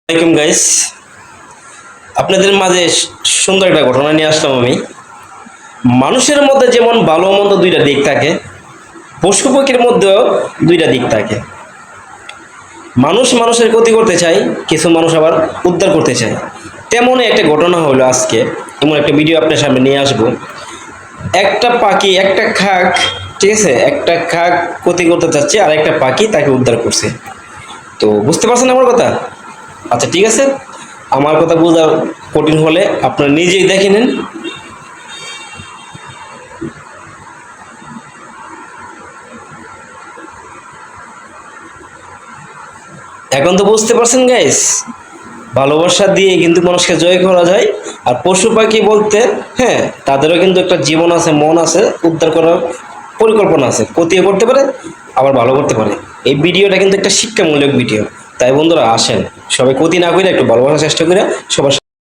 আসসালামাইকুম গাইস, আপনাদের মাঝে সুন্দর একটা ঘটনা নিয়ে আসলাম আমি। মানুষের মধ্যে যেমন ভালো মন্দ দুইটা দিক থাকে, পশু পাখির মধ্যেও দুইটা দিক থাকে। মানুষ মানুষের ক্ষতি করতে চায়, কিছু মানুষ আবার উদ্ধার করতে চায়। তেমনই একটা ঘটনা হলো আজকে, এমন একটা ভিডিও আপনার সামনে নিয়ে আসব। একটা পাখি, একটা খাক, ঠিক আছে, একটা খাক ক্ষতি করতে চাচ্ছে আর একটা পাখি তাকে উদ্ধার করছে। তো বুঝতে পারছেন আমার কথা? আচ্ছা ঠিক আছে, আমার কথা বোঝা কঠিন হলে আপনারা নিজেই দেখে নেন। এখন তো বুঝতে পারছেন গাইস, ভালোবাসা দিয়ে কিন্তু মানুষকে জয় করা যায়। আর পশু পাখি বলতে, হ্যাঁ, তাদেরও কিন্তু একটা জীবন আছে, মন আছে, উদ্ধার করার পরিকল্পনা আছে, ক্ষতিও করতে পারে আবার ভালো করতে পারে। এই ভিডিওটা কিন্তু একটা শিক্ষামূলক ভিডিও। তাই বন্ধুরা আসেন, সবাই ক্ষতি না করে একটু ভালোবাসার চেষ্টা করে সবার